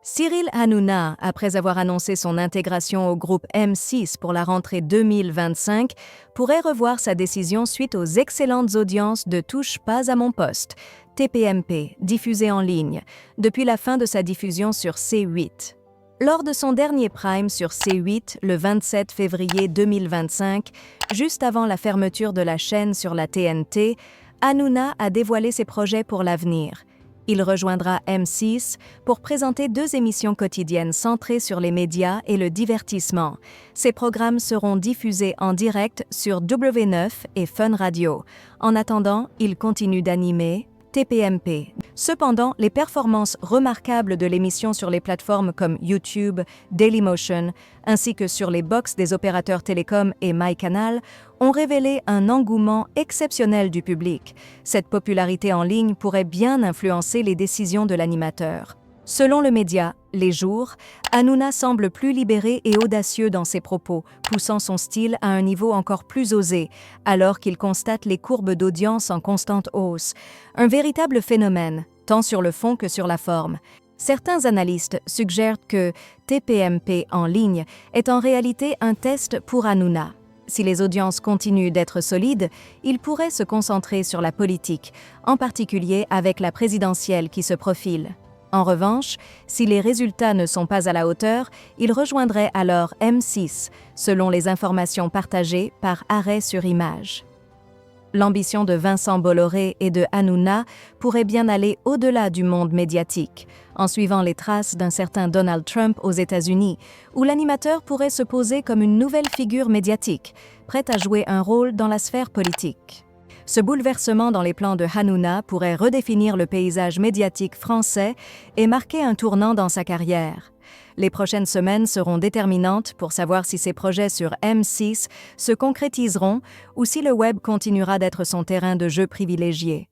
Cyril Hanouna, après avoir annoncé son intégration au groupe M6 pour la rentrée 2025, pourrait revoir sa décision suite aux excellentes audiences de Touche pas à mon poste, TPMP, diffusée en ligne, depuis la fin de sa diffusion sur C8. Lors de son dernier prime sur C8, le 27 février 2025, juste avant la fermeture de la chaîne sur la TNT, Hanouna a dévoilé ses projets pour l'avenir. Il rejoindra M6 pour présenter 2 émissions quotidiennes centrées sur les médias et le divertissement. Ces programmes seront diffusés en direct sur W9 et Fun Radio. En attendant, il continue d'animer TPMP. Cependant, les performances remarquables de l'émission sur les plateformes comme YouTube, Dailymotion, ainsi que sur les box des opérateurs télécoms et MyCanal ont révélé un engouement exceptionnel du public. Cette popularité en ligne pourrait bien influencer les décisions de l'animateur. Selon le média Les Jours, Hanouna semble plus libéré et audacieux dans ses propos, poussant son style à un niveau encore plus osé, alors qu'il constate les courbes d'audience en constante hausse. Un véritable phénomène, tant sur le fond que sur la forme. Certains analystes suggèrent que TPMP en ligne est en réalité un test pour Hanouna. Si les audiences continuent d'être solides, il pourrait se concentrer sur la politique, en particulier avec la présidentielle qui se profile. En revanche, si les résultats ne sont pas à la hauteur, il rejoindrait alors M6, selon les informations partagées par Arrêt sur Image. L'ambition de Vincent Bolloré et de Hanouna pourrait bien aller au-delà du monde médiatique, en suivant les traces d'un certain Donald Trump aux États-Unis, où l'animateur pourrait se poser comme une nouvelle figure médiatique, prête à jouer un rôle dans la sphère politique. Ce bouleversement dans les plans de Hanouna pourrait redéfinir le paysage médiatique français et marquer un tournant dans sa carrière. Les prochaines semaines seront déterminantes pour savoir si ses projets sur M6 se concrétiseront ou si le web continuera d'être son terrain de jeu privilégié.